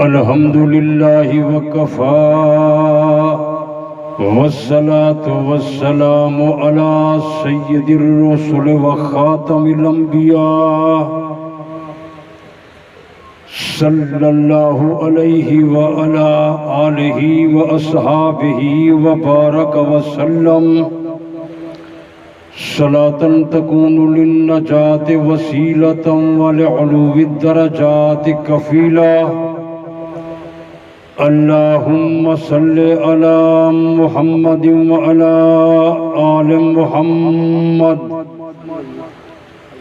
الحمد لله وكفى والصلاة والسلام على سيد الرسل وخاتم الأنبياء صلى الله عليه وعلى آله وأصحابه وبارك وسلم صلاة تكون للنجاة وسيلة ولعلو الدرجات كفيلا. اللهم صل على محمد وعلى آل محمد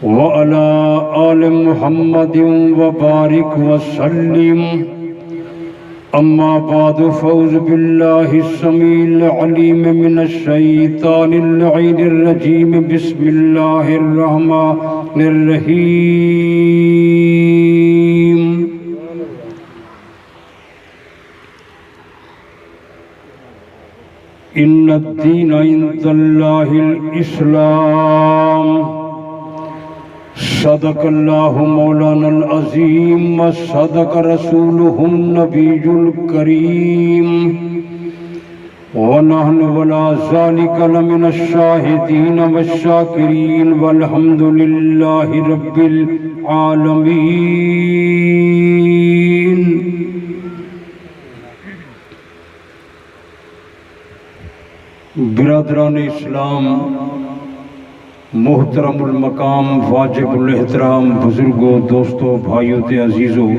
وعلى آل محمد وبارك وسلم. أما بعد فأعوذ بالله السميع العليم من الشيطان اللعين الرجيم. بسم الله الرحمن الرحيم. إن الدين عند الله الإسلام. صدق الله مولانا العظيم وصدق رسوله النبي الكريم ونحن ولا ذلك لمن الشاهدين والشاكرين والحمد لله رب العالمين. برادران اسلام، محترم المقام، واجب الاحترام بزرگوں، دوستوں، بھائیوں تے عزیزوں،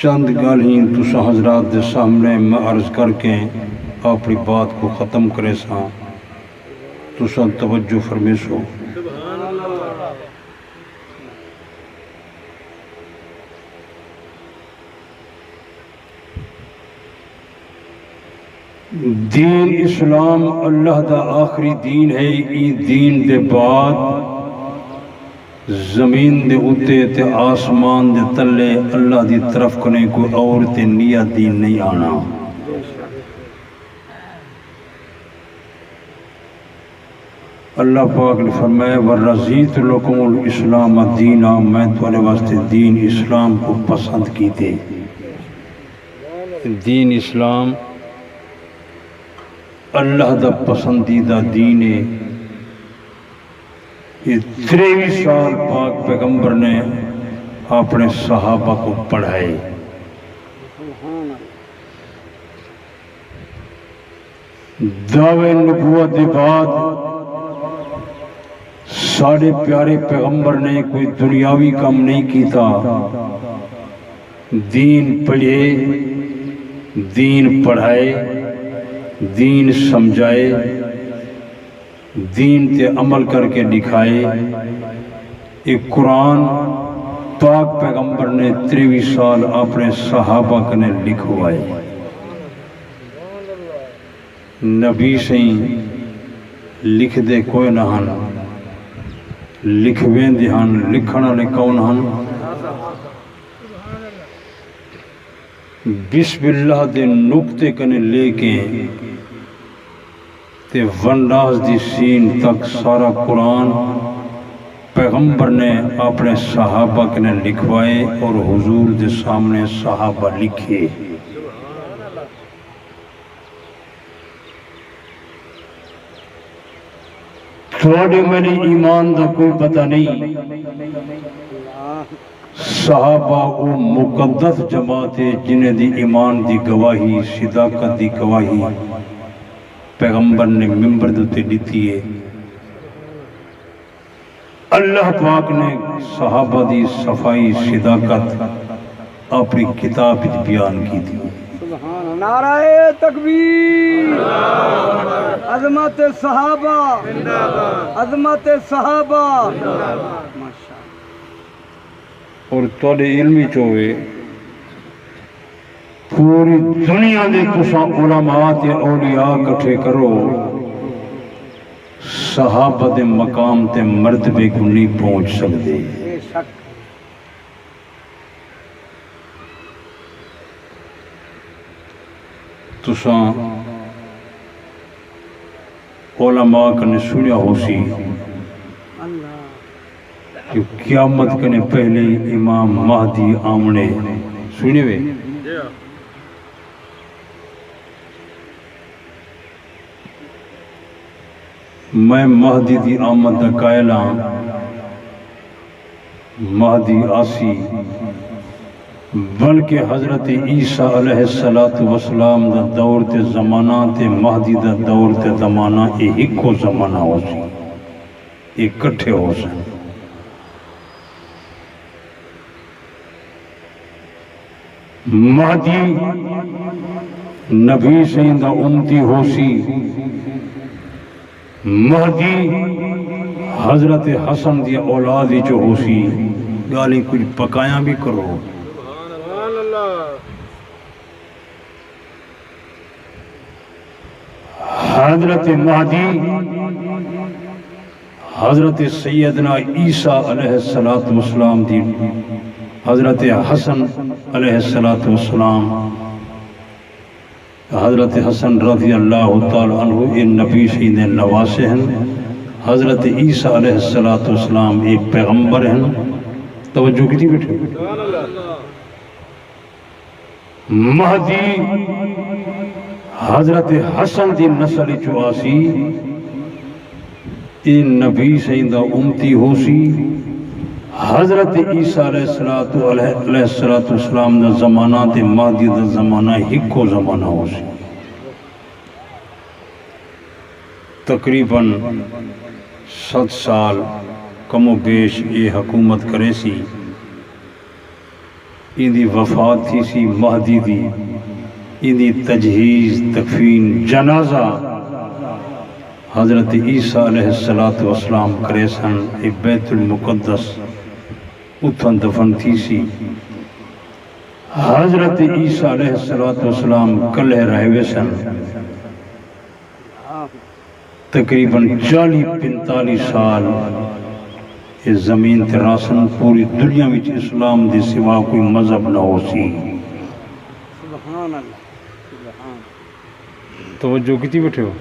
چند گالیں تساں حضرات دے سامنے میں عرض کر کے اپنی بات کو ختم کرے ساں. تساں توجہ فرمیسو. دین اسلام اللہ دا آخری دین ہے. ای دین دے بعد زمین دے اتے تے آسمان دے تلے اللہ دی طرف کنے کوئی اور تے نیا دین نہیں آنا. اللہ پاک نے فرمایا وَرَضِيتُ لَكُمُ الْإِسْلَامَ دِينًا. میں تمہارے واسطے دین اسلام کو پسند کیتے. دین اسلام اللہ دا پسندیدہ دین ہے. یہ 23 سال پاک پیغمبر نے اپنے صحابہ کو پڑھائے. دعوے نبوت کے بعد ساڑھے پیارے پیغمبر نے کوئی دنیاوی کام نہیں کیتا. دین پڑھے، دین پڑھائے، دین سمجھائے، دین تے عمل کر کے دکھائے. ایک قرآن پاک پیغمبر نے 23 سال اپنے صحابہ کنے لکھوائے. نبی سے لکھ دے کوئی نہ ہن، لکھویں دے ہن، لکھنا لے کون ہن. بسم اللہ دے نقطے کنے لے کے تے ونڈاز دی سین تک سارا قرآن پیغمبر نے اپنے صحابہ کنے لکھوائے اور حضور دے سامنے صحابہ لکھے. تھوڑے میرے ایمان دا کوئی پتہ نہیں. صحابہ او مقدس جماعت جنہیں دی ایمان دی گواہی، صداقت دی گواہی پیغمبر نے منبر دیتے دیتی ہے. اللہ پاک نے صحابہ دی صفائی صداقت اپنی کتاب بیان کی تھی. نعرہ تکبیر، عظمت صحابہ، عظمت صحابہ. اور تھوڑے علمی چوئے پوری دنیا دے تساں علماء تے اولیاء کٹھے کرو، صحابہ دے مقام تے مرتبے کو نہیں پہنچ سکتے. تساں علماء کنے سنیا ہو سی کہ قیامت کنے پہلے امام مہدی آمنے سنے وے میں مہدی دی آمد دا قائلاں مہدی آسی بلکہ حضرت عیسیٰ علیہ السلام دا دور تے زمانہ تے مہدی دا دور تے زمانہ ایک کو زمانہ ہو سی اکٹھے ہو سی مہدی نبی سیندہ امتی ہو سی مہدی حضرت حسن دی اولادی جو ہو سی گالی کچھ پکایاں بھی کرو حضرت مہدی حضرت سیدنا عیسیٰ علیہ السلام دی حضرت حسن علیہ السلام حضرت حسن رضی اللہ تعالی عنہ ان نبی سید نواسے ہیں حضرت عیسیٰ علیہ السلام ایک پیغمبر ہیں توجہ کی تھی بیٹھے مہدی حضرت حسن دی نسل چواسی ان نبی سیدہ امتی ہو سی حضرت عیسیٰ علیہ السلام دا زمانہ تے مہدی دا زمانہ ایک کو زمانہ ہو سی تقریباً 7 سال کم و بیش یہ حکومت کرے سی ان دی وفات تھی سی مہدی دی ان دی تجہیز تکفین جنازہ حضرت عیسیٰ علیہ السلام کرے سن بیت المقدس اتھن دفن تھی سی حضرت عیسیٰ علیہ السلام کلہ رہوے سن تقریباً 40-45 سال اس زمین تراسن پوری دنیا میں اسلام دے سوا کوئی مذہب نہ ہو سی سبحان اللہ توجہ کتی بیٹھے ہو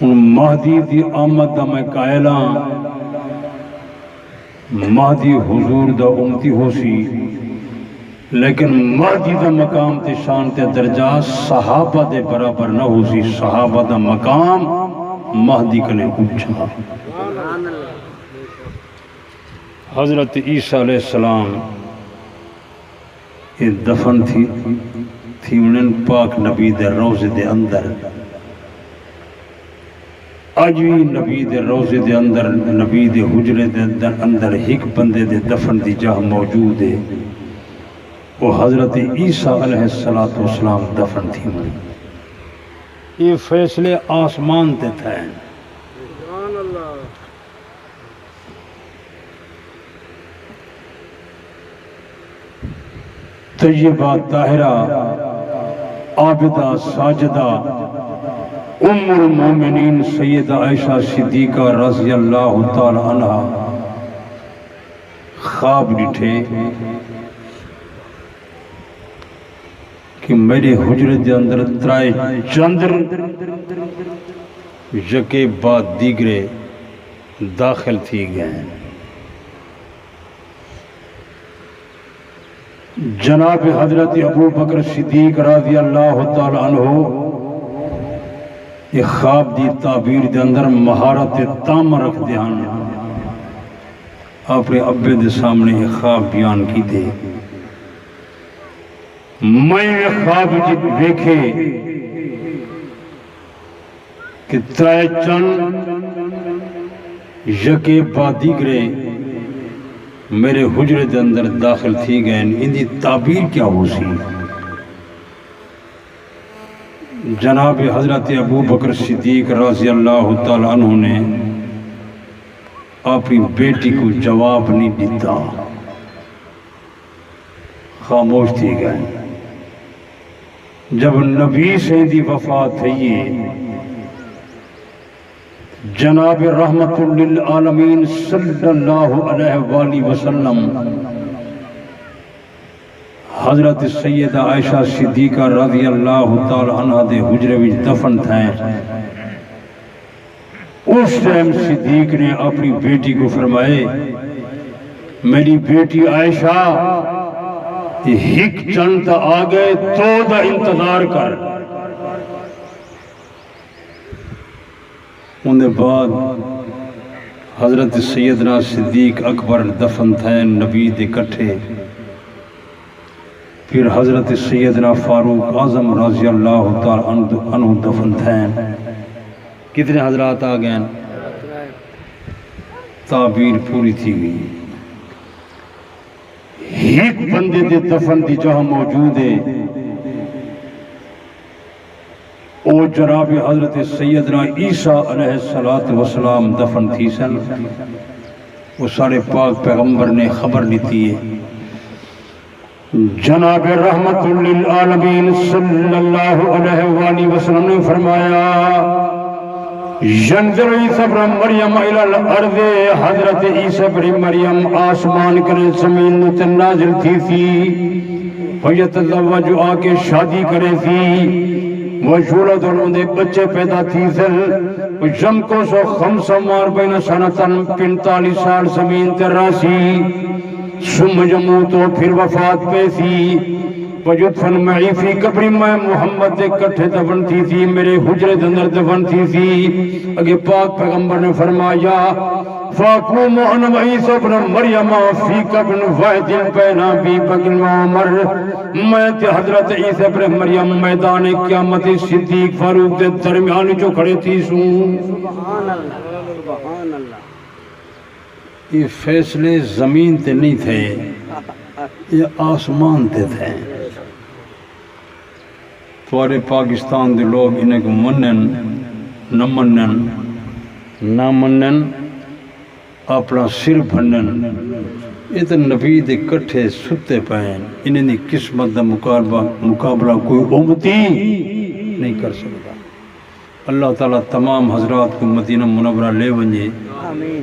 مہدی دی آمد دا میں قائلاں مہدی حضور دا امتی ہو سی لیکن مہدی دا مقام تے شان تے درجہ صحابہ دے برابر نہ ہو سی صحابہ دا مقام مہدی کنے اچھا حضرت عیسیٰ علیہ السلام یہ دفن تھی انہیں پاک نبی دے روزے دے اندر آج بھی نبی دے روزے دے اندر نبی دے حجرے دے اندر ایک بندے دے دفن دی جہاں موجود ہے وہ حضرت عیسیٰ علیہ السلام دفن تھی یہ فیصلے آسمان تے تھے طیبہ طاہرہ عابدہ ساجدہ ام المومنین سیدہ عائشہ صدیقہ رضی اللہ تعالی عنہ خواب ڈٹھے کہ میرے حجرے دے اندر ترائے چندر یکے بعد دیگرے داخل تھی گئے جناب حضرت ابو بکر صدیق رضی اللہ تعالی عنہ یہ خواب دی تعبیر دے اندر مہارت تام رکھ دیان اپنے ابے دے سامنے یہ خواب بیان کی دے میں یہ خواب جت دیکھے کہ ترائے چند یکے بعد دیگرے میرے حجرے دے اندر داخل تھی گئے ان دی تعبیر کیا ہو سی جناب حضرت ابو بکر صدیق رضی اللہ تعالیٰ عنہ نے اپنی بیٹی کو جواب نہیں دیتا خاموش تھی گئے جب نبی سے دی وفات ہے جناب رحمت للعالمین صلی اللہ علیہ وآلہ وسلم حضرت سیدہ عائشہ صدیقہ رضی اللہ تعالی عنہ دے حجرے وچ دفن تھے اس ٹائم صدیق نے اپنی بیٹی کو فرمائے میری بیٹی عائشہ ہک چند آگے تو دا انتظار کر. انہیں بعد حضرت سیدنا صدیق اکبر دفن تھے نبی دے کٹھے. پھر حضرت سیدنا فاروق اعظم رضی اللہ تعالی عنہ دفن تھے. کتنے حضرات آ گئے؟ تعبیر پوری تھی گئی. ایک بندے دے دفن دی جہاں موجود ہے او جناب حضرت سیدنا عیسیٰ علیہ السلام دفن تھی سن. وہ سارے پاک پیغمبر نے خبر لیتی ہے. جناب رحمت للعالمین صلی اللہ علیہ وآلہ وسلم نے فرمایا ینظر عیسیٰ ابن مریم الی الارض. حضرت عیسیٰ ابن مریم آسمان کرے زمین نت نازل تھی سی. فیتزوج آ کے شادی کرے سی. وشولد انہوں بچے پیدا تھی سن. جم کو سو خمس مار بین سنتن 45 سال زمین تے راسی. ثم یموت پھر وفات پہ سی. وجدفن معی فی قبر میں محمد دے کٹھے دفن تھی تھی میرے حجرے اندر دفن تھی تھی. اگے پاک پیغمبر نے فرمایا فاقوم انا وعیسیٰ ابن مریم فی قبر واحد بین ابی بکر و عمر. میں تے حضرت عیسیٰ ابن مریم میدان قیامت صدیق فاروق دے درمیان جو کھڑے تھی سوں. سبحان اللہ سبحان اللہ. یہ فیصلے زمین تے نہیں تھے, یہ آسمان تے تھے. توارے پاکستان دے لوگ انہیں کو منن نہ منن نہ منن اپنا سر بھنن. یہ تو نبی دے کٹھے ستے پہن. انہیں دی قسمت دا مقابلہ کوئی امتی نہیں کر سکتا. اللہ تعالیٰ تمام حضرات کو مدینہ منورہ لے ونجے. آمین.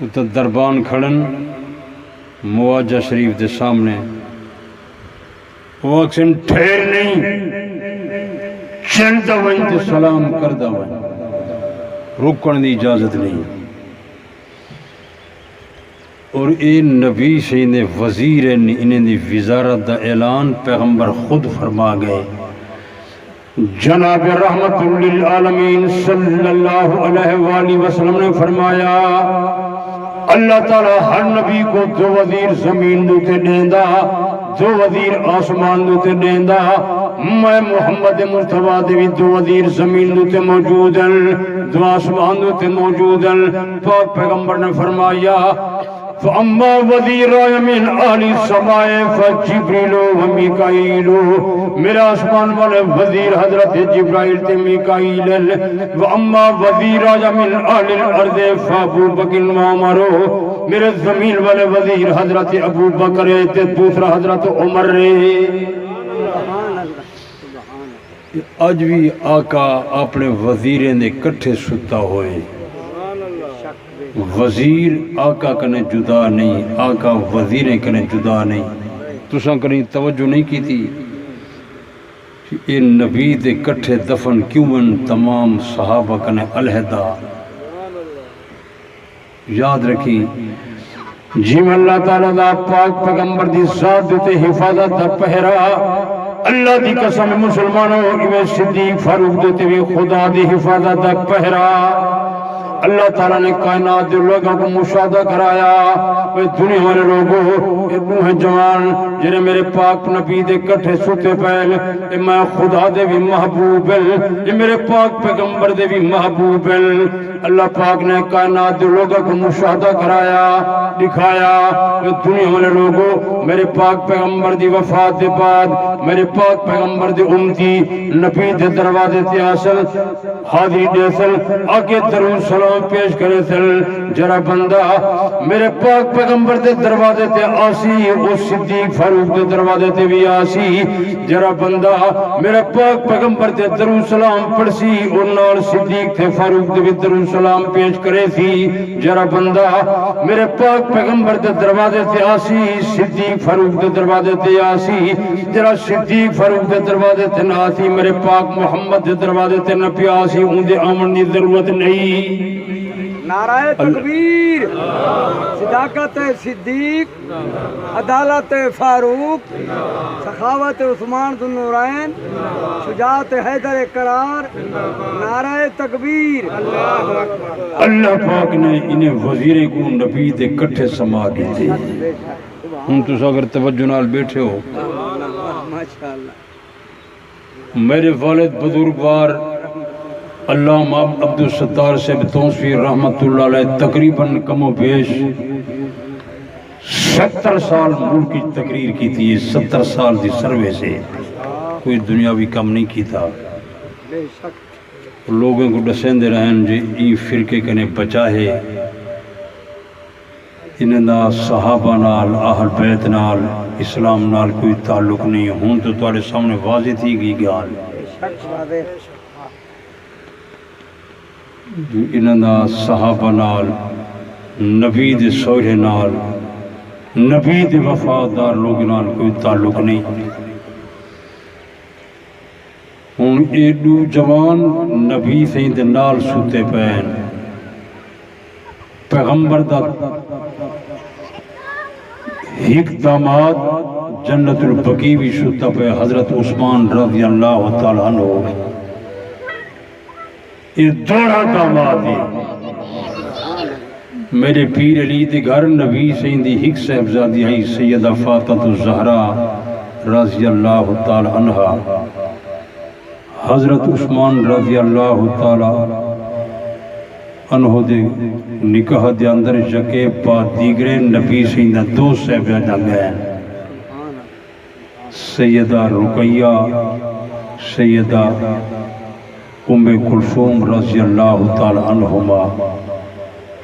اتر دربان کھڑن مواجہ شریف دے سامنے. وہ اکسن ٹھہر نہیں چلتا وہیں تے سلام کردہ وہیں. رکن دی اجازت نہیں. اور اے نبی سے انہیں وزیر انہیں دی وزارت دا اعلان پیغمبر خود فرما گئے. جناب رحمت للعالمین صلی اللہ علیہ وآلہ وسلم نے فرمایا اللہ تعالیٰ ہر نبی کو 2 وزیر زمین دوتے دیندہ 2 وزیر آسمان دوتے دیندہ. میں محمد مصطفیٰ دے بھی 2 وزیر زمین دوتے موجود ہیں 2 آسمان دوتے موجود ہیں. پاک پیغمبر نے فرمایا فَأَمَّا وَزِيرَ مِنْ أَهْلِ السَّمَاءِ فَجِبْرِيلُ وَمِيكَائِيلُ. میرا آسمان والے وزیر حضرت جبرائیل تے میکائیل. وَأَمَّا وَزِيرَ مِنْ أَهْلِ الْأَرْضِ فَأَبُو بَكْرٍ وَعُمَرُ. میرے زمین والے وزیر حضرت ابو بکر تے دوسرا حضرت عمر رے. اج بھی آقا اپنے وزیریں نے کٹھے ستا ہوئے. وزیر آقا کنے جدا نہیں, آقا وزیریں کنے جدا نہیں. تساں کنی توجہ نہیں کی تھی یہ نبی دے کٹھے دفن کیوں تمام صحابہ کنے علیحدہ. یاد رکھی جی میں اللہ تعالیٰ دا پاک پیغمبر دی ذات دیتے حفاظت دا پہرا. اللہ دی قسم مسلمانوں امام صدیق فاروق دیتے بھی خدا دی حفاظت دا پہرا. اللہ تعالیٰ نے کائنات دے لوگوں کو مشاہدہ کرایا. اے دنیا والے لوگوں اے نوح جوان جنہیں میرے پاک نبی دے کٹھے ستے پہل اے میں خدا دے بھی محبوب اے میرے پاک پیغمبر دے بھی محبوب. اللہ پاک نے کائنات دے لوگوں کو مشاہدہ کرایا دکھایا. اے دنیا والے لوگوں میرے پاک پیغمبر دی وفات دے بعد میرے پاک پیغمبر دے امتی نبی دے دروازے تے آسل حاضری دے سل آگے درود سلام پیش کرے سل. جرا بندہ میرے پاک پیغمبر دے دروازے تے آسی او صدیق فاروق دے دروازے تے بھی آسی. جرا بندہ میرے پاک پیغمبر دے درود سلام پڑسی اور نال صدیق تے فاروق دے بھی درود سلام پیش کرے تھی جرا بندہ میرے پاک پیغمبر دے دروازے تے آسی صدیق فاروق دے دروازے تے آسی جرا صدیق فاروق دے دروازے تے نہ آسی میرے پاک محمد دے دروازے تے نہ پیا آسی ان دے آمن دی ضرورت نہیں نعرہ تکبیر صداقت صدیق عدالت فاروق سخاوت عثمان ذو النورین شجاعت حیدر کرار نعرہ تکبیر اللہ پاک نے انہیں وزیر کو نبی دے کٹھے سما دیتے ہوں تو اگر توجہ نال بیٹھے ہو ماشاءاللہ میرے والد بزرگوار علامہ عبدالستار صاحب توسفی رحمت اللہ علیہ تقریباً کم و بیش 70 سال ملک کی تقریر کی تھی 70 سال دی سروے سے کوئی دنیاوی کم نہیں کی تھا بے شک لوگوں کو ڈسیندے رہن جی ای فرقے کنے بچا ہے انہیں نہ صحابہ نال اہل بیت نال اسلام نال کوئی تعلق نہیں ہوں تو تمہارے سامنے واضح تھی گئی گال بے شک واضح انہاں دا صحابہ نال نبی دے سوہرے نال نبی دے وفادار لوگ نال کوئی تعلق نہیں ہن ایڈو جوان نبی سے دے نال سوتے پین پیغمبر دا ایک داماد جنت البقیع بھی سوتا پہ حضرت عثمان رضی اللہ تعالیٰ عنہ یہ دوڑا داماد ہے میرے پیر علی دے گھر نبی سیندی حق صاحبزادی آئی سیدہ فاطمہ الزہرا رضی اللہ تعالی عنہ حضرت عثمان رضی اللہ تعالی عنہ دے نکاح دے اندر جکے پا دیگرے نبی سیندہ دو صاحبزادہ گئے سیدہ رقیہ سیدہ ام کلثوم رضی اللہ تعالی عنہما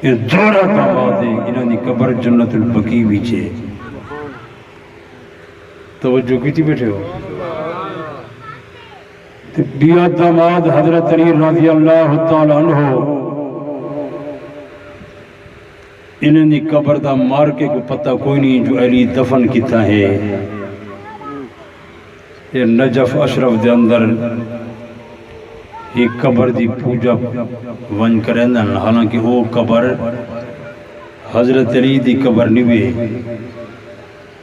یہ دورہ داماد ہے انہوں نے قبر جنت البقیع ویچے توجہ کی تھی بیٹھے ہو بیا داماد حضرت علی رضی اللہ تعالی عنہ انہوں نے قبر دا مارکے کو پتہ کوئی نہیں جو علی دفن کیتا ہے یہ نجف اشرف دے اندر ایک قبر دی پوجا ون کریں حالانکہ وہ قبر حضرت علی دی قبر نہیں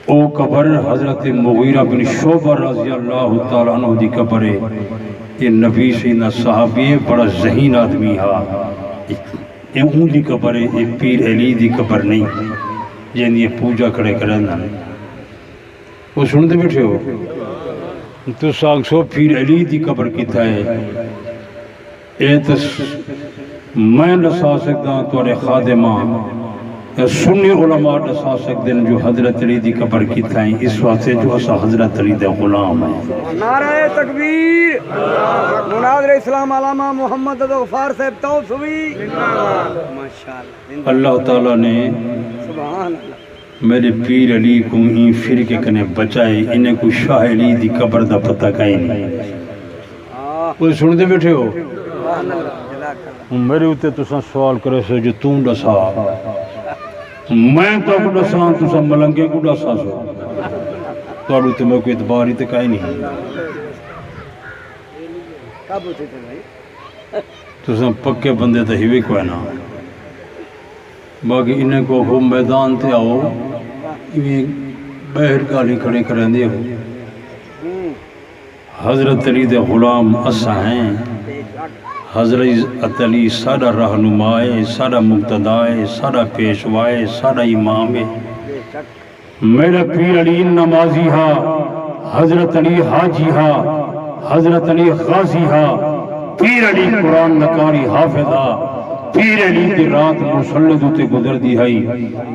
وہ قبر حضرت مغیرہ بن شعبہ رضی اللہ تعالیٰ عنہ دی قبر ہے یہ نبی سیدنا صحابی ہے بڑا ذہین آدمی ہا یہ اون دی قبر ہے یہ پیر علی دی قبر نہیں جن یہ پوجا کھڑے کریں وہ سنتے بیٹھے ہو تو ساگ سو پیر علی دی قبر کیتا ہے اے تس میں نسا سکتا ہوں توڑے خادمہ سنی علماء نسا سکتے ہیں جو حضرت علی دی قبر کی تھائیں اس واسطے جو اسا حضرت علی دے غلام ہیں نعرہ تکبیر مناظر اسلام علامہ محمد غفار صاحب توسوی ماشاءاللہ اللہ تعالیٰ نے سبحان اللہ میرے پیر علی کو این فرقے کنے بچائے انہیں کو شاہ علی دی قبر دا پتہ کہیں نہیں وہ سنتے بیٹھے ہو میرے ہوتے تو سوال کرے سو جو تم ڈسا میں تو کو ڈسا تو ملنگے کو ڈسا سو تو ہوتے میں کوئی اعتبار ہی تک آئی نہیں کب ہوتے تھے بھائی تو پکے بندے تو ہی کوئی نہ باقی انہیں کو ہو میدان تے آؤ بہر گالی کھڑے کریں دے ہو حضرت علی دے غلام اسا ہیں حضرت علی سارا رہنمائے سارا مقتدائے سارا پیشوائے سارا امام ہے میرا پیر علی نمازی ہا حضرت علی حاجی ہا حضرت علی غازی ہا پیر علی قرآن نکاری حافظ ہا پیر علی دی رات مسلط ہوتے گزر دی ہے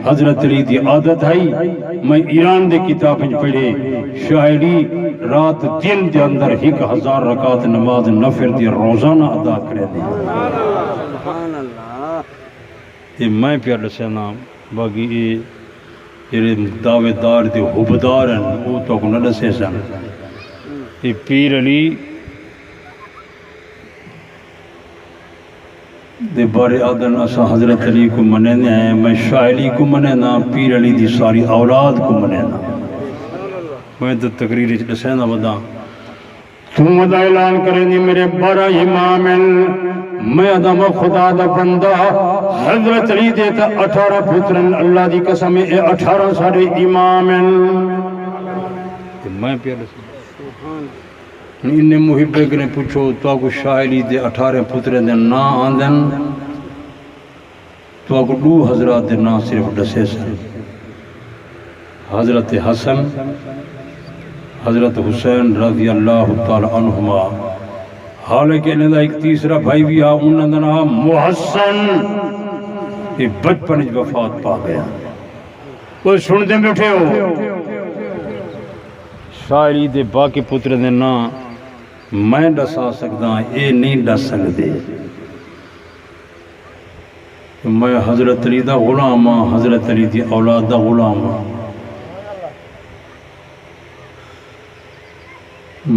حضرت علی دی عادت ہے میں ایران دے کتاب پڑھے شاعری رات دن دے اندر 1000 رکعت نماز نفر دی روزانہ ادا کرے دے سبحان اللہ یہ میں پیار سے نام باقی یہ دعوے دار دے حبدار ہیں وہ تو کو نہ دسے سن یہ پیر علی دے بارے آدن اسا حضرت علی کو منینے ہیں، میں شاہ علی کو منینا، پیر علی دی ساری اولاد کو منینا۔ میں تو تقریر دسینا ودا تم ودا اعلان کریں دی میرے 12 امام میں ادم خدا دا بندہ حضرت علی دیتا 18 پترن، اللہ دی قسم اے 18 سارے امام میں پیار انہیں محبے کنے پوچھو تو کو شاہ علی دے 18 پترن دے نا آندن تو کو 2 حضرات دے نا صرف دسے سن، حضرت حسن حضرت حسین رضی اللہ تعالی عنہما، حالانکہ انہیں دا ایک تیسرا بھائی بھی آ انہوں نے نام محسن، یہ بچپن وفات پا گیا۔ وہ سن دیں بیٹھے ہو شاعری دے باقی پتر دے نا میں دسا سکتا اے نہیں دس سکتے۔ میں حضرت علی دا غلام ہاں، حضرت علی دی اولاد دا غلام ہاں۔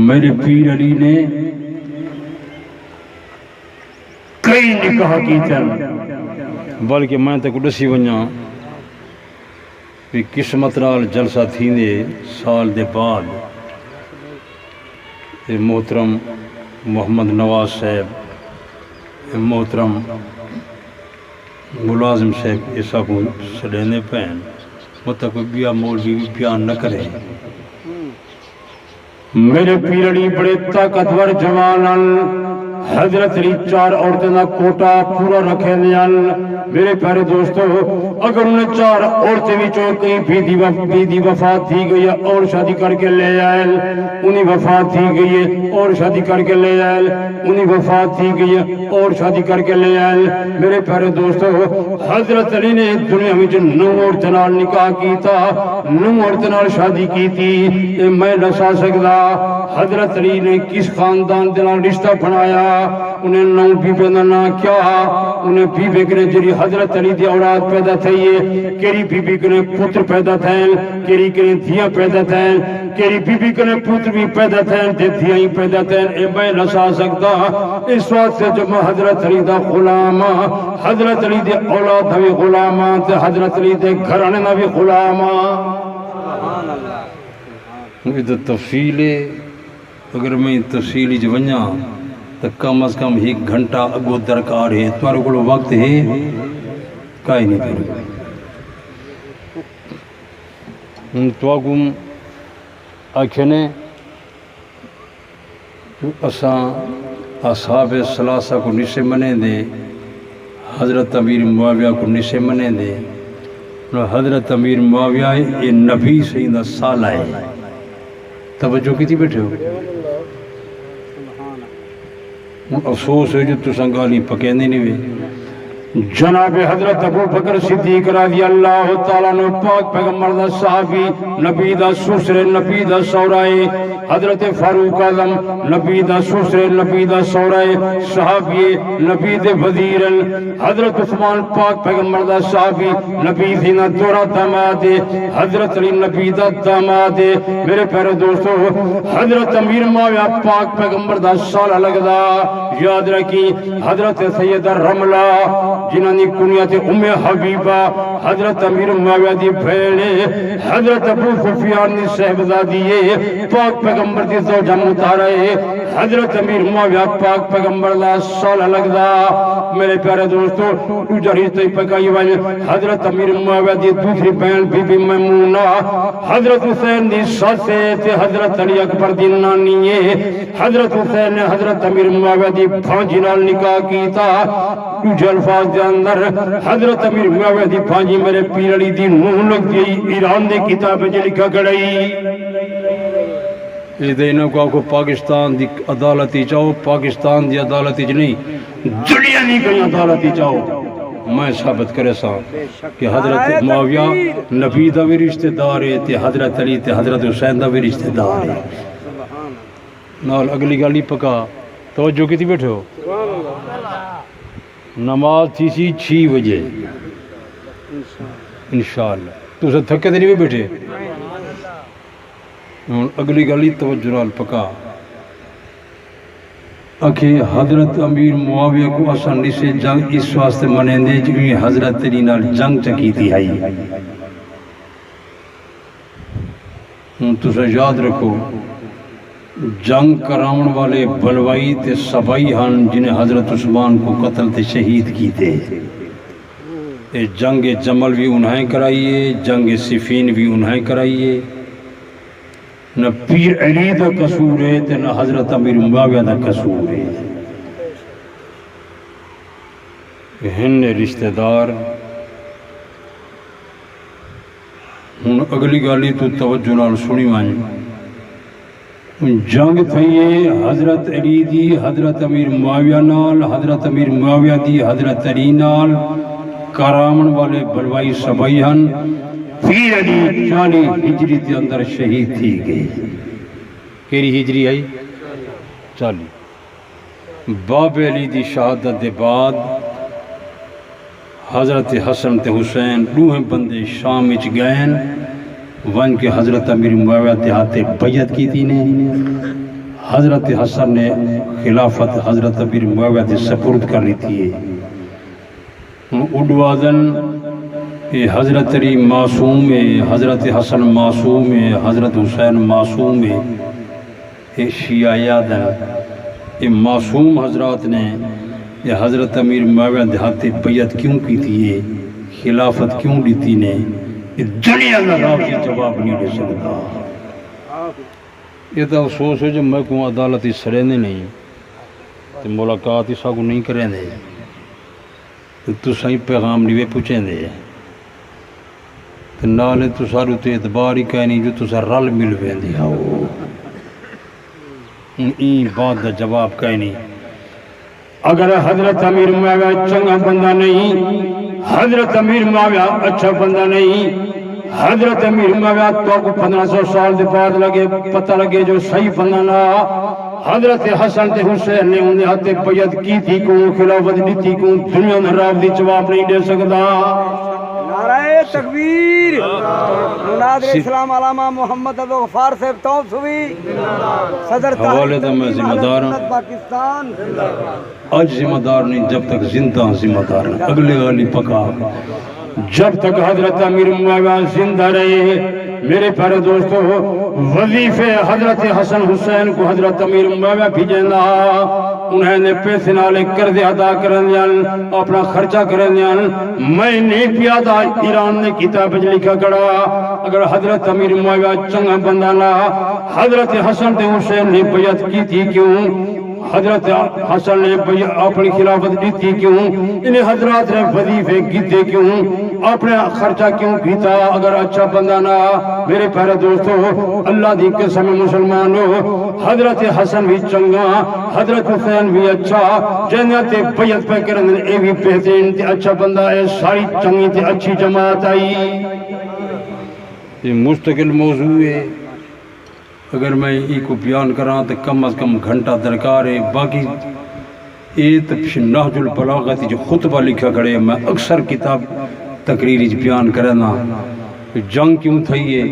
میرے پیر علی نے کئی نکاح کی تن، بلکہ میں تک ڈسی ونجا بھی قسمت نال جلسہ تھی نے سال دے بعد محترم محمد نواز صاحب، محترم ملازم صاحب ایسا کو سڑینے پہن مطلب کوئی بیا مولوی بیان نہ کرے۔ میرے پیر علی بڑے طاقتور جوانان، حضرت علی 4 عورتیں دا کوٹا پورا رکھے لیان۔ میرے پیارے دوستو اگر انہیں 4 عورتیں بھی چوکیں بیدی وفات تھی گئی اور شادی کر کے لے آئے، انہیں وفات تھی گئی اور شادی کر کے لے آئے، انہیں وفات تھی گئی اور شادی کر کے لے آئے۔ میرے پیارے دوستو حضرت علی نے دنیا میں جو 9 عورتیں نال نکاح کی تھا، 9 عورتیں نال شادی کی تھی، یہ میں نسا سکتا۔ حضرت علی نے کس خاندان دے نال رشتہ بنایا، انہیں 9 بیبے دا نا کیا، انہیں بیبے کنے جری حضرت علی دی اولاد پیدا تھئیے، کیری بیبی کنے پتر پیدا تھائیں، کیری کنے دھیاں پیدا تھائیں، کیری بیبی کنے پتر بھی پیدا تھائیں، دے دھیاں ہی پیدا تھائیں۔ اے میں نسا سکتا اس وقت سے جب میں حضرت علی دا غلام، حضرت علی دے اولاد دا بھی غلام، حضرت علی دے گھرانے دا بھی غلام۔ یہ تو تفصیل ہے، اگر میں تفصیلی جو ونجا تو کم از کم 1 گھنٹہ اگو درکار ہے، تمہارے کو وقت ہے کائی نہیں پھر تو آگم آکھنے اساں اصحاب ثلاثہ کو نشے منے دے، حضرت امیر معاویہ کو نشے منے دے۔ حضرت امیر معاویہ یہ نبی سیدہ سالہ ہے، توجہ کی تھی بیٹھے ہو؟ افسوس ہے جو تو سنگالی پکیندے نہیں ہوئے۔ جناب حضرت ابو بکر صدیق رضی اللہ تعالیٰ نے پاک پیغمبر دا صحابی، نبی دا سسر، نبی دا سورائے، حضرت فاروق اعظم نبی دا سسر، نبی دا سورائے، صحابی نبی دے وزیر، حضرت عثمان پاک پیغمبر دا صحابی، نبی زینہ دورہ داماد، حضرت علی نبی دا داماد۔ میرے پیارے دوستو حضرت امیر معاویہ پاک پیغمبر دا سالہ لگدا، یاد رکھی حضرت سیدہ رملہ جنہوں نے کنیت ام حبیبہ، حضرت امیر معاویہ دی بھیڑے، حضرت ابو سفیان دی صحبزادی پاک پیغمبر دی زوجہ مطارے، حضرت امیر معاویہ پاک پیغمبر دا سالہ لگدا۔ میرے پیارے دوستو دوجہ رشتہ پکائی والے حضرت امیر معاویہ دی دوسری بہن بی بی میمونہ، حضرت حسین دی ساس تے حضرت علی اکبر دی نانی ہے۔ حضرت حسین نے حضرت امیر معاویہ دی بھانجی نال نکاح کی تھا۔ دوجہ الفاظ دے اندر حضرت امیر معاویہ دی بھانجی میرے پیر علی دی نون لگ دی ایران دے کتاب جو لکھا گڑائی۔ اس دینوں کو آکو پاکستان دی عدالتی چاہو، پاکستان دی عدالتی نہیں دنیا نہیں کہیں عدالتی چاہو۔ میں ثابت کرے سا کہ حضرت معاویہ نبی دا بھی رشتہ دار ہے، تے حضرت علی تے حضرت حسین دا بھی رشتہ دار ہے۔ نال اگلی گالی پکا توجہ کی تھی بیٹھے ہو؟ نماز تھی سی 6 بجے انشاءاللہ، تو اسے تھکے دے نہیں بیٹھے؟ اگلی گالی توجہ نال پکا کہ حضرت امیر معاویہ کو آسانی سے جنگ اس واسطے منے دے جی حضرت علی نال جنگ چکی تھی آئی ہوں تو سے یاد رکھو جنگ کراؤن والے بلوائی تے سبائی ہن جنہیں حضرت عثمان کو قتل تے شہید کی تے جنگ جمل بھی انہیں کرائیے جنگ صفین بھی انہیں کرائیے نہ پیر علی دا قصور ہے تے نہ حضرت امیر معاویہ دا قصور ہے ہن رشتہ دار ہن اگلی گالی تو توجہ نال سنی وائیں جنگ تھئیے حضرت علی دی حضرت امیر معاویہ نال حضرت امیر معاویہ دی حضرت علی نال کرامن والے بلوائی سبائی ہن پیر علی 40 ہجری کے اندر شہید تھی گئے کیری ہجری آئی 40 باب علی دی شہادت دے بعد حضرت حسن تے حسین دوہیں بندے شام وچ گئے ون کے حضرت امیر معاویہ تے ہاتھے بیعت کی تھی نے حضرت حسن نے خلافت حضرت امیر معاویہ تے سپرد کر لی تھی اڈوازن حضرت علی معصوم ہے حضرت حسن معصوم ہے حضرت حسین معصوم ہے یہ شیعہ یادن یہ معصوم حضرات نے یہ حضرت امیر معاویہ دہاتے بیعت کیوں کی تھی یہ خلافت کیوں لیتی نے یہ دنیا کا راضی جواب نہیں دے سکتا یہ تو افسوس ہے جب میں کو عدالتی سرینے نہیں تو ملاقات اسا کو نہیں کریں دے تو صحیح پیغام نہیں پوچھیں دے نالے تو سارو تے اعتبار ہی کہنی جو تو سا رل مل ویندی ہاں این بات دا جواب کہنی اگر حضرت امیر معاویہ چنگا بندہ نہیں حضرت امیر معاویہ اچھا بندہ نہیں حضرت امیر معاویہ تو کو 1500 سال دے بعد لگے پتہ لگے جو صحیح بندہ نہ حضرت حسن تے حسین نے انہیں ہاتھے بیعت کی تھی کو خلافت دی تھی کو دنیا میں راو دی جواب نہیں دے سکتا نعرہ تکبیر مناظر اسلام علامہ محمد غفار صاحب توسوی صدر حوالے دا میں ذمہ دار ہوں پاکستان آج ذمہ دار نہیں جب تک زندہ ذمہ دار نہیں اگلے غالی پکا جب تک حضرت امیر معاویہ زندہ رہے میرے پیارے دوستو وظیفے حضرت حسن حسین کو حضرت امیر معاویہ بھیجنا انہیں نے پیسے نالے قرض ادا کرن دیان اپنا خرچہ کرن دیان میں نے پیادا ایران نے کتاب لکھا کڑا اگر حضرت امیر معاویہ چنگا بندہ نہ حضرت حسن تے حسین نے بیعت کی تھی کیوں حضرت حسن نے اپنی خلافت دی تھی کیوں انہیں حضرات نے وظیفے کیتے کیوں اپنے خرچہ کیوں کیتا اگر اچھا بندہ نہ میرے پیارے دوستو اللہ دی قسم مسلمانوں حضرت حسن بھی چنگا حضرت حسین بھی اچھا جنت بیعت پہ کرن اے بھی بہترین تے اچھا بندہ ہے ساری چنگی تے اچھی جماعت آئی یہ مستقل موضوع ہے اگر میں ای کو بیان کراں تو کم از کم گھنٹہ درکار ہے باقی یہ تپش نہج البلاغت جو خطبہ لکھا کرے میں اکثر کتاب تقریری بیان کرنا جنگ کیوں تھئیے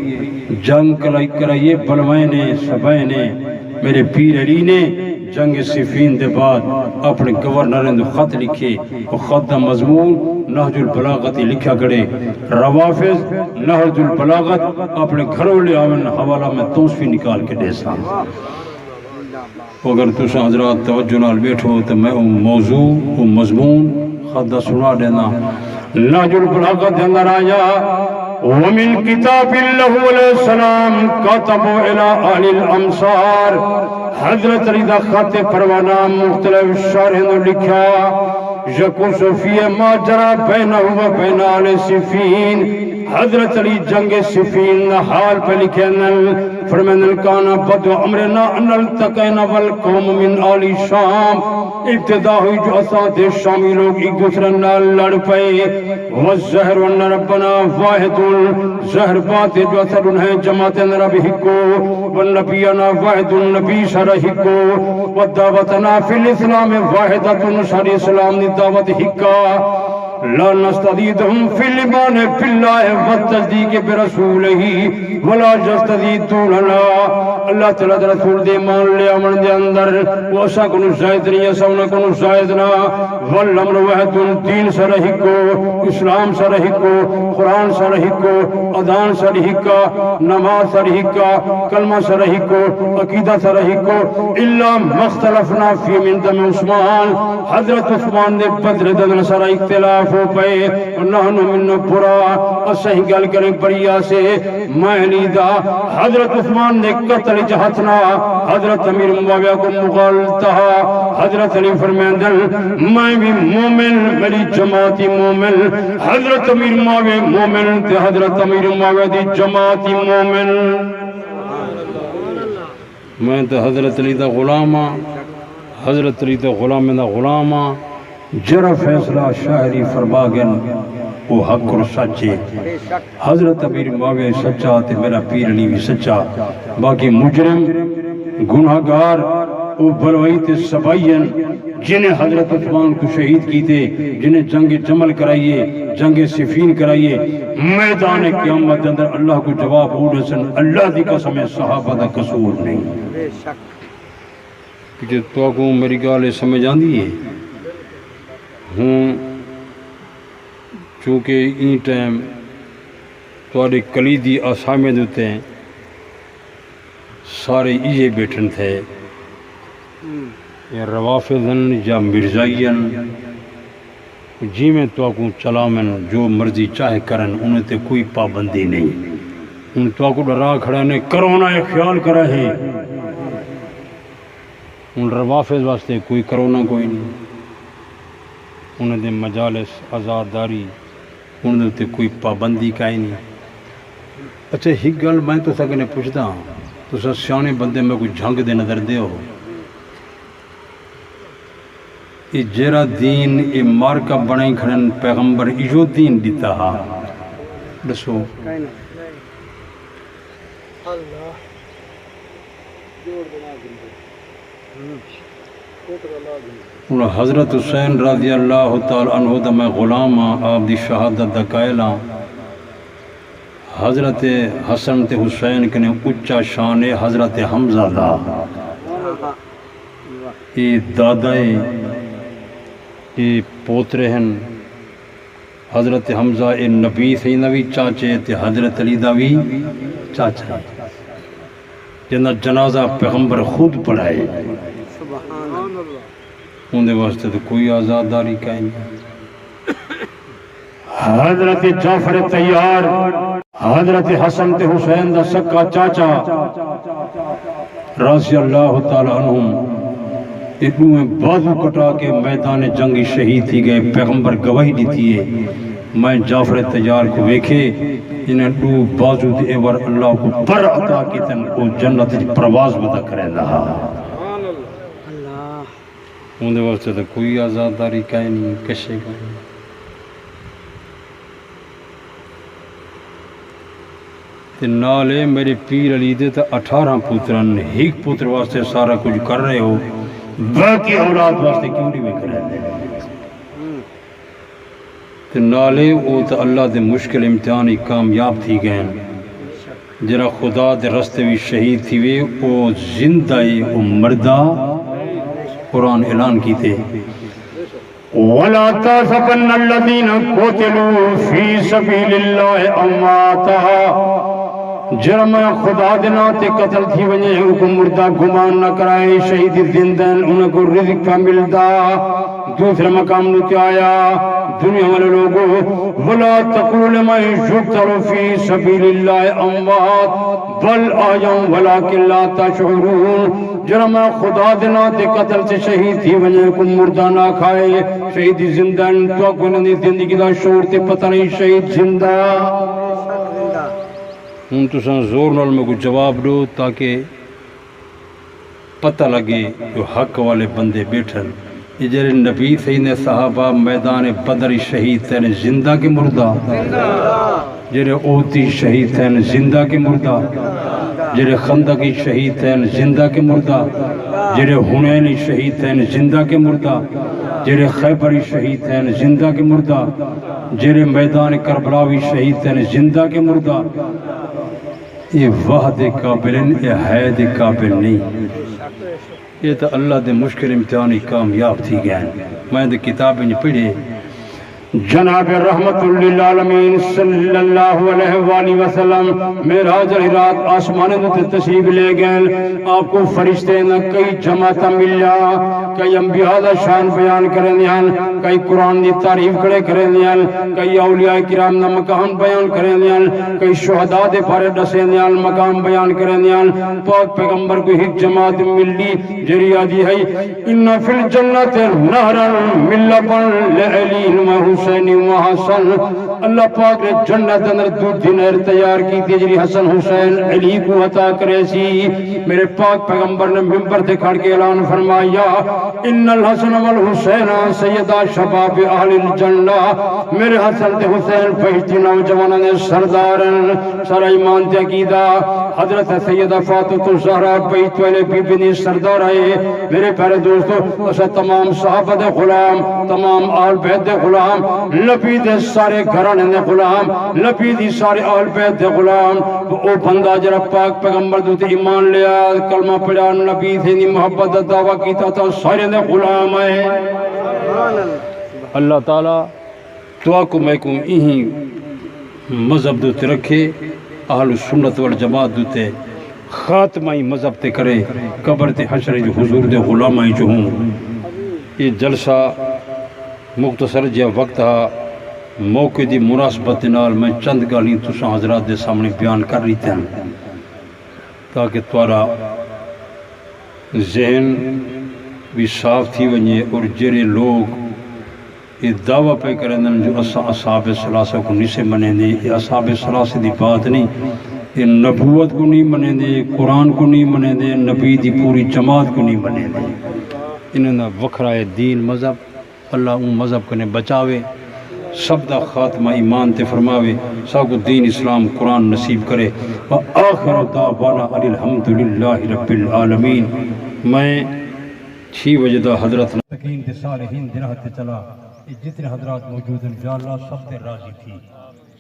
جنگ کرائیے بلوائے نے سبائے نے میرے پیر علی نے جنگ صفین دے بعد اپنے گورنر نے خط لکھے وہ خط دا مضمون نہج البلاغت لکھا کرے روافظ نہج البلاغت اپنے گھروں لے آمن حوالہ میں توصفی نکال کے دے سا اگر تُسا حضرات توجہ نال بیٹھو تو میں موضوع مضمون خط دا سنا دینا نہج البلاغت اندر آیا ومن کتاب اللہ علیہ السلام کاتبو الى آل الامصار حضرت علی دا خط پروانہ مختلف شارحوں لکھا یکوس فی ما جرا بینہ و بین آل صفین حضرت علی جنگ صفین حال پہ لکھنل فرمینل کانا بدو امرنا انل تقین والقوم من آل شام ابتدا ہوئی جو اسات شامی لوگ ایک دوسرے نال لڑ پئے والزہر ون ربنا واحد زہر بات جو اثر انہیں جماعت رب ہکو والنبینا واحد النبی شر ہکو والدعوتنا فی الاسلام واحدت شر اسلام نے دعوت ہکا لا نستدیدهم فی الایمان باللہ والتصدیق برسولہ ولا یستدیدون لنا اللہ تعالیٰ دے رسول دے مان لے امن دے اندر وہ اسا کو زائد نہیں اسا انہاں کو زائد نہ والامر واحد دین سرہی کو اسلام سرہی کو قرآن سرہی کو اذان سرہی کا نماز سرہی کا کلمہ سرہی کو عقیدہ سرہی کو الا مختلفنا فی من دم عثمان حضرت عثمان نے بدر دن سر اختلاف ہو پئے نحن من برا اسہی گل کریں بریا سے میں لیدہ حضرت عثمان نے قتل جہتنا حضرت امیر معاویہ کو مغالطہ حضرت علی فرمیندن میں بھی مومن میری جماعتی مومن حضرت امیر معاویہ مومن تے حضرت امیر معاویہ دی جماعتی مومن میں تو حضرت علی دا غلامہ حضرت علی دا غلام دا غلامہ جرا فیصلہ شاعری فرماگن وہ حق اور سچے حضرت امیر معاویہ سچا تے میرا پیر علی بھی سچا باقی مجرم گناہگار وہ بلوائی تے سبائین جنہیں حضرت عثمان کو شہید کی تھے جنہیں جنگ جمل کرائیے جنگ صفین کرائیے میدان قیامت اندر اللہ کو جواب ہو رسن اللہ دی قسم صحابہ دا قصور نہیں کہ تو کو میری گالے سمجھ آندی ہے ہوں چونکہ این ٹائم توڑے کلیدی آسامے دوتے ہیں سارے یہ بیٹھن تھے یا روافضن یا مرزائین جی میں تو کو چلامن جو مرضی چاہے کرن انہیں تے کوئی پابندی نہیں ان تو کو ڈرا کھڑا نے کرونا خیال کرا ہے ان روافض واسطے کوئی کرونا کوئی نہیں انہیں دے مجالس آزاداری انہیں تے کوئی پابندی کا ہی نہیں اچھا ایک گل میں تو سکنے پوچھتا ہوں تو سر سیانے بندے میں کوئی جھنگ دے نظر دے ہو یہ جیرا دین یہ مارکہ بنائی کھڑن پیغمبر ایجو دین دیتا ہا دسو حضرت حسین رضی اللہ تعالی عنہ دا میں غلام آپ دی شہادت دا قائلہ حضرت حسن تے حسین کنے اچھا شان حضرت حمزہ دا یہ دادائے یہ پوترے ہیں حضرت حمزہ اے نبی سے نبی چاچے تے حضرت علی دا بھی چاچا جنہ جنازہ پیغمبر خود پڑھائے انہیں واسطے تو کوئی آزاداری کا ہی نہیں حضرت جعفر تیار حضرت حسن تے حسین دا سکا چاچا رضی اللہ تعالی عنہم اتنوں میں بازو کٹا کے میدان جنگی شہید تھی گئے پیغمبر گواہی دیتی ہے میں جعفر تیار کو ویکھے انہیں دو بازو دے ایور اللہ کو پر عطا کی تن کو جنت پرواز بدا کرے رہا انہیں واسطے تو کوئی آزاداری کا ہی نہیں کشے کا نہیں تے نالے میرے پیر علی دے تا 18 پوترن ایک پوتر واسطے سارا کچھ کر رہے ہو باقی اولاد واسطے کیوں نہیں میں کر رہے تے نالے وہ تا اللہ دے مشکل امتحانی کامیاب تھی گئے جرا خدا دے رستے بھی شہید تھی وے وہ زندہ وہ مردہ قرآن اعلان کی تھے وَلَا تَحْسَبَنَّ الَّذِينَ قُتِلُوا فِي سَبِيلِ اللَّهِ أَمْوَاتًا جرم خدا دینا تے قتل تھی وجہ ان کو مردہ گمان نہ کرائے شہید زندن ان کو رزق پہ ملتا دوسرے مقام نتے آیا دنیا والے لوگوں وَلَا تَقُولُ لِمَنْ يُقْتَلُ فِي سَبِيلِ اللَّهِ أَمْوَاتٌ بَلْ أَحْيَاءٌ وَلَكِنْ لَا تَشْعُرُونَ جرم خدا دینا تے قتل سے شہید تھی وجہ کو مردہ نہ کھائے شہید زندن تو کو نہ زندگی دا شعور تے پتہ نہیں شہید زندہ ہوں تو سن زور نال میں کوئی جواب دو تاکہ پتہ لگے جو حق والے بندے بیٹھن یہ جرے نبی سیدنے صحابہ میدان بدر شہید تھے زندہ کے مردہ جرے اوتی شہید تھے زندہ کے مردہ جرے خندقی شہید تھے زندہ کے مردہ جرے حنینی شہید تھے زندہ کے مردہ جرے خیبری شہید تھے زندہ کے مردہ جرے میدان کربلاوی شہید تھے زندہ کے مردہ یہ وحد قابل یہ حید قابل نہیں، یہ تو اللہ دے مشکل امتحانی کامیاب تھی گئے۔ میں دے کتابیں پڑھے جناب رحمت للعالمین صلی اللہ علیہ وآلہ وسلم معراج والی رات آسمان تے تشریف لے گئے، آپ کو فرشتے نے کئی جماعت ملیا، کئی انبیاء دا شان بیان کرن دیان، کئی قرآن دی تعریف کھڑے کرن دیان، کئی اولیاء کرام دا مقام بیان کرن دیان، کئی شہداء دے بارے دسن دیان، مقام بیان کرن دیان۔ پاک پیغمبر کو ایک جماعت ملی جری آدھی ہے ان فی الجنت نہرا من لبن لعلی و حسین و حسن، اللہ پاک نے جنت اندر دودھ دی نہر تیار کی تھی جری حسن حسین علی کو عطا کرے سی۔ میرے پاک پیغمبر نے منبر تے کھڑ کے اعلان فرمایا ان الحسن والحسین سیدہ شباب اہل الجنہ، میرے حسن تے حسین بہشتی نوجوانوں نے سردارن سارا ایمان تے عقیدہ۔ حضرت سیدہ فاطمہ الزہرا بیت والے بی بی نے سردار آئے۔ میرے پیارے دوستو اسے تمام صحابہ دے غلام، تمام آل بیت دے غلام، نبی دے سارے گھرانے دے غلام، نبی دی سارے آل بیت دے غلام، او بندہ جرا پاک پیغمبر دے ایمان لیا، کلمہ پڑھا، نبی سے دی محبت دا دعویٰ کیتا تو سارے دے غلام آئے۔ اللہ تعالیٰ دعا کو میں کو یہی مذہب دوتے رکھے، اہل سنت والجماعت دوتے خاتمہ مذہب تے کرے، قبر تے حشر جو حضور دے غلامائی جو ہوں۔ یہ جلسہ مختصر جہاں وقت ہا موقع دی مناسبت نال میں چند گالیں تساں حضرات دے سامنے بیان کر رہی تھے تاکہ توارا ذہن بھی صاف تھی ونجے، اور جرے لوگ یہ دعویٰ پہ کریں جو اصحاب ثلاثہ کو نہیں سے منے دے، یہ اصحاب ثلاثہ دی بات نہیں، یہ نبوت کو نہیں منے دے، قرآن کو نہیں منے دے، نبی دی پوری جماعت کو نہیں منے دے۔ انہوں نے وکھرائے دین مذہب، اللہ ان مذہب کو نے بچاوے، سب دا خاتمہ ایمان تے فرماوے، سب کو دین اسلام قرآن نصیب کرے۔ وآخر دعوانا ان الحمدللہ رب العالمین۔ میں 6 بجے دا حضرت تقین دے صالحین دے رہتے چلا، جتنے حضرات موجود ہیں یا اللہ سب تے راضی تھی،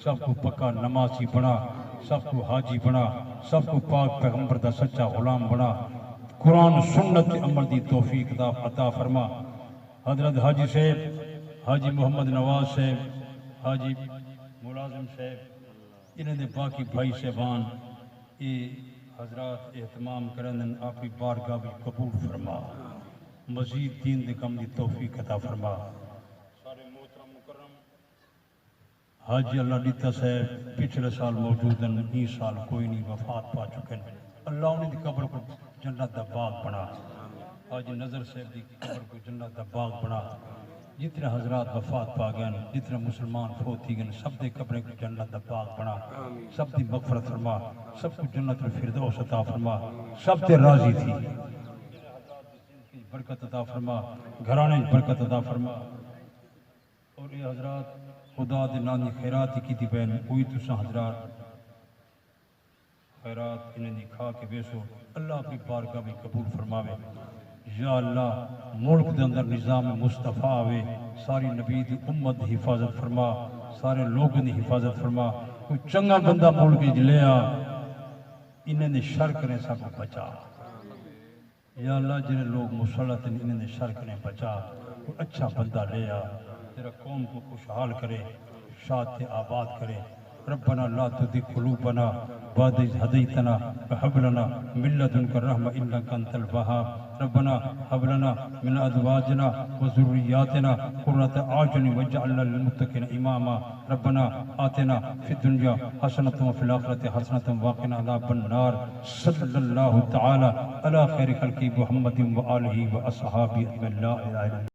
سب کو پکا نمازی بنا، سب کو حاجی بنا، سب کو پاک پیغمبر دا سچا غلام بنا، قرآن سنت عمل دی توفیق عطا فرما۔ حضرت حاجی صاحب، حاجی محمد نواز صاحب، حاجی ملازم صاحب، انہیں دے باقی بھائی صاحبان یہ حضرات اہتمام کرن آپ کی بارگاہ بھی قبول فرما، مزید دین دے کم دی توفیق عطا فرما۔ سارے محترم مکرم حاجی اللہ دیتا صاحب پچھلے سال موجود ہیں، 20 سال کوئی نہیں، وفات پا چکے ہیں، اللہ انہیں دی قبر کو جنت دا باغ بنا، حاجی نظر صاحب دی قبر کو جنت دا باغ بنا۔ جتنے حضرات وفات پا گئے، جتنے مسلمان فوت تھی گئے، سب دے قبریں کو جنت دا باغ بنا، سب دی مغفرت فرما، سب کو جنت الفردوس عطا فرما، سب تے راضی تھی، برکت عطا فرما، گھرانے برکت عطا فرما۔ اور یہ حضرات خدا دے نانی خیرات کی تھی بین، کوئی تسا حضرات خیرات انہیں دی کھا کے بیسو، اللہ اپنی بارگاہ بھی قبول فرماوے۔ یا اللہ ملک دے اندر نظام مصطفیٰ آوے، ساری نبی دی امت دی حفاظت فرما، سارے لوگوں دی حفاظت فرما، کوئی چنگا بندہ ملک لے آ، انہیں دے شر کریں سب کو بچا۔ یا اللہ جنہیں لوگ مسلط ہیں انہیں دے شر کریں بچا، کوئی اچھا بندہ لے آ، تیرا قوم کو خوشحال کرے، شاد آباد کرے۔ ربنا لا تزغ قلوبنا بعد إذ هديتنا وهب لنا من لدنك الرحمة إنك أنت الوهاب ربنا هب لنا من أزواجنا وذرياتنا قرة أعين واجعلنا للمتقين إماما ربنا آتنا في الدنيا حسنة وفي الآخرة حسنة وقنا عذاب النار صلى الله تعالى على خير خلق محمد وآله وأصحابه أجمعين لا إله إلا الله.